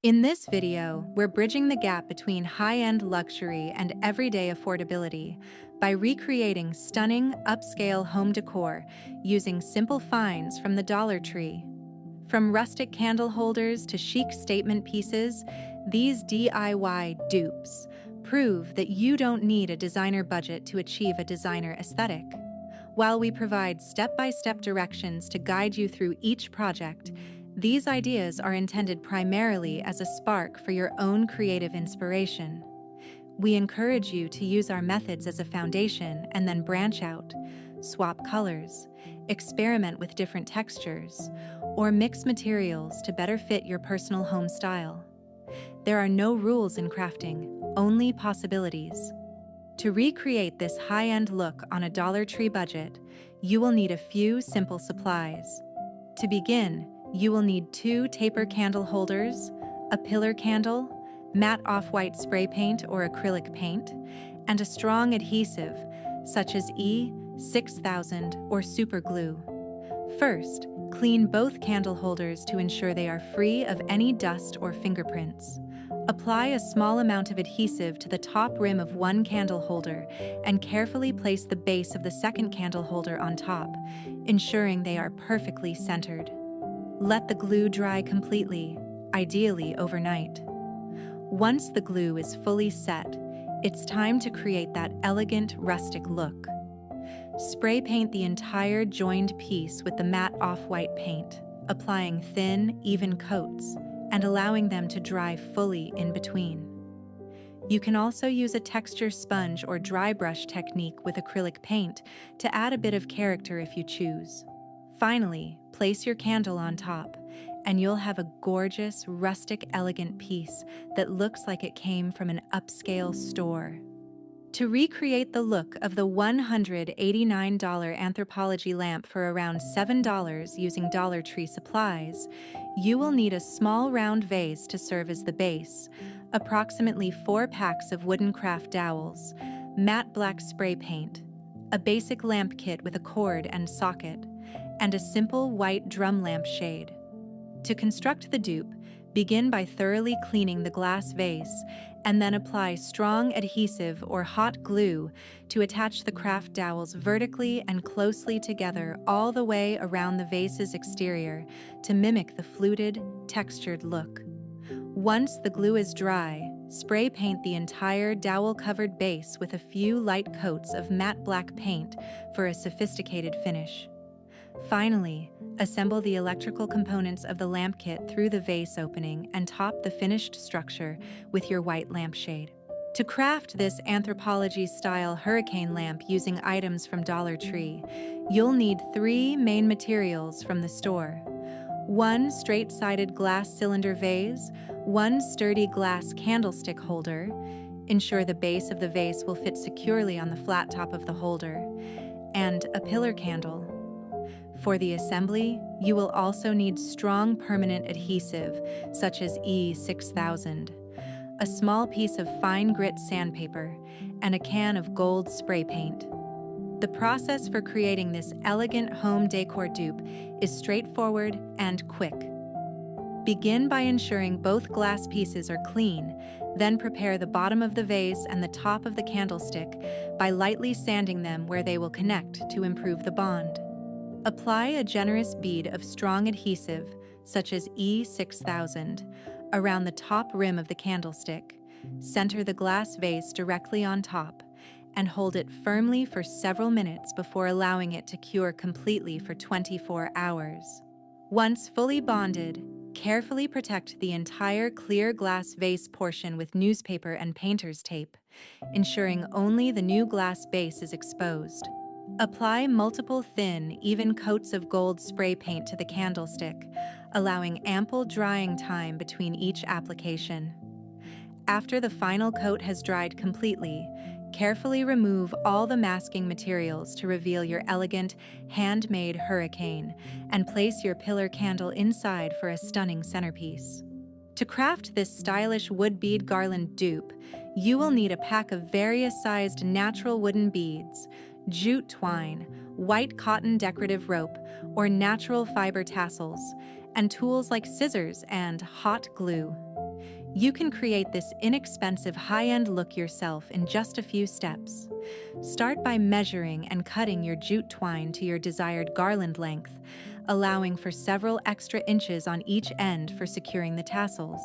In this video, we're bridging the gap between high-end luxury and everyday affordability by recreating stunning, upscale home decor using simple finds from the Dollar Tree. From rustic candle holders to chic statement pieces, these DIY dupes prove that you don't need a designer budget to achieve a designer aesthetic. While we provide step-by-step directions to guide you through each project, these ideas are intended primarily as a spark for your own creative inspiration. We encourage you to use our methods as a foundation and then branch out, swap colors, experiment with different textures, or mix materials to better fit your personal home style. There are no rules in crafting, only possibilities. To recreate this high-end look on a Dollar Tree budget, you will need a few simple supplies. To begin, you will need 2 taper candle holders, a pillar candle, matte off-white spray paint or acrylic paint, and a strong adhesive, such as E6000 or super glue. First, clean both candle holders to ensure they are free of any dust or fingerprints. Apply a small amount of adhesive to the top rim of one candle holder and carefully place the base of the second candle holder on top, ensuring they are perfectly centered. Let the glue dry completely, ideally overnight. Once the glue is fully set, it's time to create that elegant, rustic look. Spray paint the entire joined piece with the matte off-white paint, applying thin, even coats and allowing them to dry fully in between. You can also use a texture sponge or dry brush technique with acrylic paint to add a bit of character if you choose. Finally, place your candle on top, and you'll have a gorgeous, rustic, elegant piece that looks like it came from an upscale store. To recreate the look of the $189 Anthropologie lamp for around $7 using Dollar Tree supplies, you will need a small round vase to serve as the base, approximately 4 packs of wooden craft dowels, matte black spray paint, a basic lamp kit with a cord and socket, and a simple white drum lamp shade. To construct the dupe, begin by thoroughly cleaning the glass vase and then apply strong adhesive or hot glue to attach the craft dowels vertically and closely together all the way around the vase's exterior to mimic the fluted, textured look. Once the glue is dry, spray paint the entire dowel-covered base with a few light coats of matte black paint for a sophisticated finish. Finally, assemble the electrical components of the lamp kit through the vase opening and top the finished structure with your white lampshade. To craft this Anthropologie-style hurricane lamp using items from Dollar Tree, you'll need 3 main materials from the store: 1 straight-sided glass cylinder vase, 1 sturdy glass candlestick holder. Ensure the base of the vase will fit securely on the flat top of the holder, and a pillar candle. For the assembly, you will also need strong permanent adhesive, such as E6000, a small piece of fine grit sandpaper, and a can of gold spray paint. The process for creating this elegant home decor dupe is straightforward and quick. Begin by ensuring both glass pieces are clean, then prepare the bottom of the vase and the top of the candlestick by lightly sanding them where they will connect to improve the bond. Apply a generous bead of strong adhesive, such as E6000, around the top rim of the candlestick. Center the glass vase directly on top, and hold it firmly for several minutes before allowing it to cure completely for 24 hours. Once fully bonded, carefully protect the entire clear glass vase portion with newspaper and painter's tape, ensuring only the new glass base is exposed. Apply multiple thin, even coats of gold spray paint to the candlestick, allowing ample drying time between each application. After the final coat has dried completely, carefully remove all the masking materials to reveal your elegant, handmade hurricane, and place your pillar candle inside for a stunning centerpiece. To craft this stylish wood bead garland dupe, you will need a pack of various-sized natural wooden beads, jute twine, white cotton decorative rope, or natural fiber tassels, and tools like scissors and hot glue. You can create this inexpensive high-end look yourself in just a few steps. Start by measuring and cutting your jute twine to your desired garland length, allowing for several extra inches on each end for securing the tassels.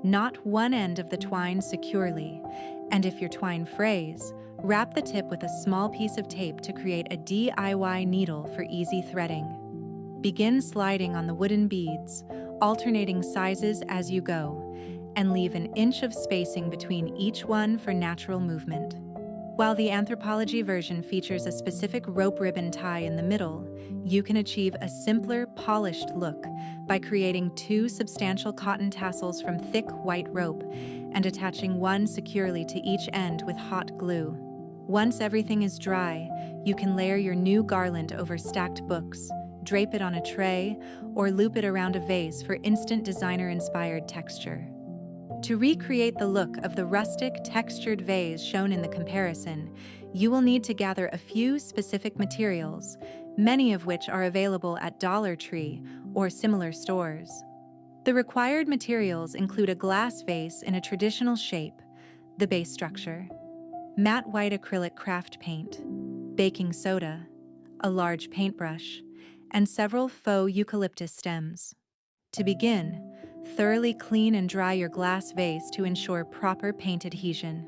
Knot one end of the twine securely, and if your twine frays, wrap the tip with a small piece of tape to create a DIY needle for easy threading. Begin sliding on the wooden beads, alternating sizes as you go, and leave an inch of spacing between each one for natural movement. While the Anthropology version features a specific rope ribbon tie in the middle, you can achieve a simpler, polished look by creating 2 substantial cotton tassels from thick white rope and attaching one securely to each end with hot glue. Once everything is dry, you can layer your new garland over stacked books, drape it on a tray, or loop it around a vase for instant designer-inspired texture. To recreate the look of the rustic, textured vase shown in the comparison, you will need to gather a few specific materials, many of which are available at Dollar Tree or similar stores. The required materials include a glass vase in a traditional shape, the base structure, matte white acrylic craft paint, baking soda, a large paintbrush, and several faux eucalyptus stems. To begin, thoroughly clean and dry your glass vase to ensure proper paint adhesion.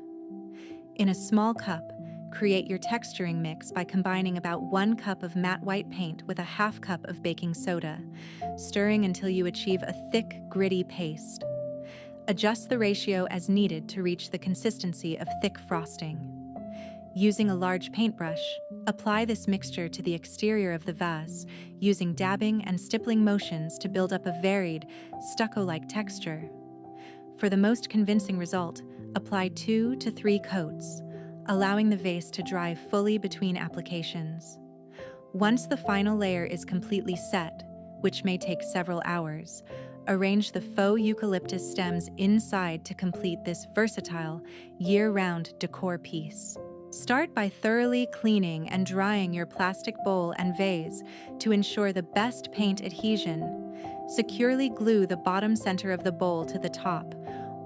In a small cup, create your texturing mix by combining about 1 cup of matte white paint with a ½ cup of baking soda, stirring until you achieve a thick, gritty paste. Adjust the ratio as needed to reach the consistency of thick frosting. Using a large paintbrush, apply this mixture to the exterior of the vase, using dabbing and stippling motions to build up a varied, stucco-like texture. For the most convincing result, apply 2 to 3 coats, allowing the vase to dry fully between applications. Once the final layer is completely set, which may take several hours, arrange the faux eucalyptus stems inside to complete this versatile, year-round decor piece. Start by thoroughly cleaning and drying your plastic bowl and vase to ensure the best paint adhesion. Securely glue the bottom center of the bowl to the top,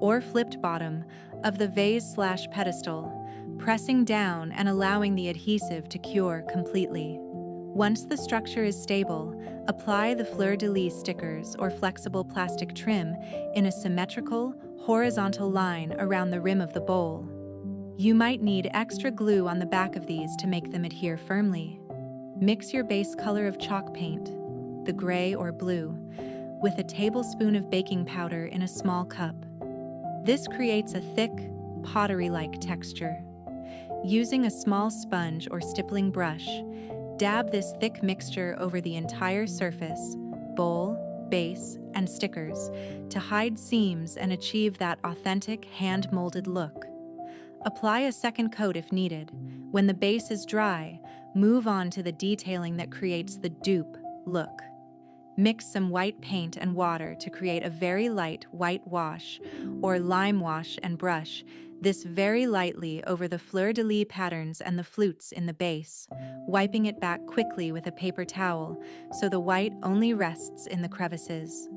or flipped bottom, of the vase/pedestal, pressing down and allowing the adhesive to cure completely. Once the structure is stable, apply the fleur-de-lis stickers or flexible plastic trim in a symmetrical, horizontal line around the rim of the bowl. You might need extra glue on the back of these to make them adhere firmly. Mix your base color of chalk paint, the gray or blue, with a tablespoon of baking powder in a small cup. This creates a thick, pottery-like texture. Using a small sponge or stippling brush, dab this thick mixture over the entire surface, bowl, base, and stickers to hide seams and achieve that authentic hand-molded look. Apply a second coat if needed. When the base is dry, move on to the detailing that creates the dupe look. Mix some white paint and water to create a very light white wash or lime wash and brush this very lightly over the fleur-de-lis patterns and the flutes in the base, wiping it back quickly with a paper towel so the white only rests in the crevices.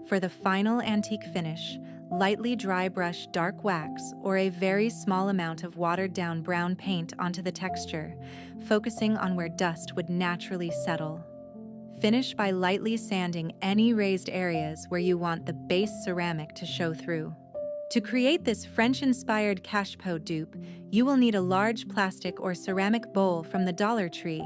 For the final antique finish, lightly dry brush dark wax or a very small amount of watered-down brown paint onto the texture, focusing on where dust would naturally settle. Finish by lightly sanding any raised areas where you want the base ceramic to show through. To create this French-inspired cache-pot dupe, you will need a large plastic or ceramic bowl from the Dollar Tree,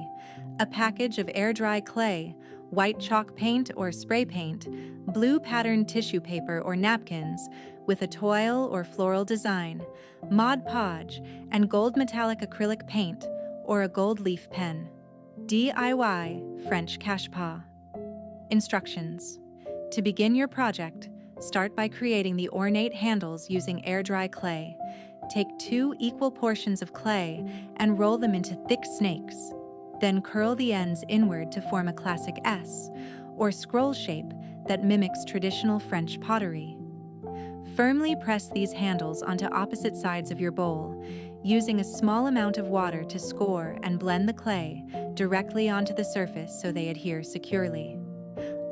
a package of air-dry clay, white chalk paint or spray paint, blue patterned tissue paper or napkins with a toile or floral design, Mod Podge, and gold metallic acrylic paint or a gold leaf pen. DIY French cache-pot. Instructions. To begin your project, start by creating the ornate handles using air-dry clay. Take 2 equal portions of clay and roll them into thick snakes. Then curl the ends inward to form a classic S, or scroll shape that mimics traditional French pottery. Firmly press these handles onto opposite sides of your bowl, using a small amount of water to score and blend the clay directly onto the surface so they adhere securely.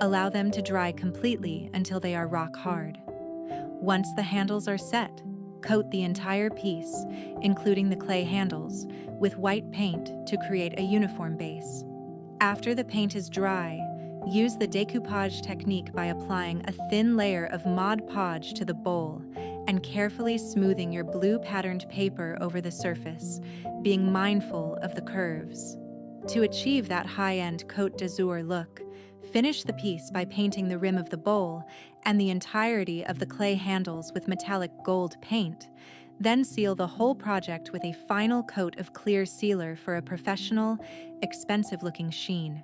Allow them to dry completely until they are rock hard. Once the handles are set, coat the entire piece, including the clay handles, with white paint to create a uniform base. After the paint is dry, use the decoupage technique by applying a thin layer of Mod Podge to the bowl and carefully smoothing your blue patterned paper over the surface, being mindful of the curves. To achieve that high-end Côte d'Azur look, finish the piece by painting the rim of the bowl and the entirety of the clay handles with metallic gold paint, then seal the whole project with a final coat of clear sealer for a professional, expensive-looking sheen.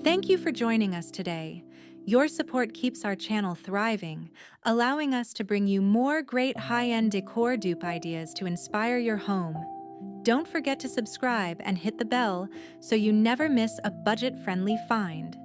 Thank you for joining us today. Your support keeps our channel thriving, allowing us to bring you more great high-end decor dupe ideas to inspire your home. Don't forget to subscribe and hit the bell so you never miss a budget-friendly find.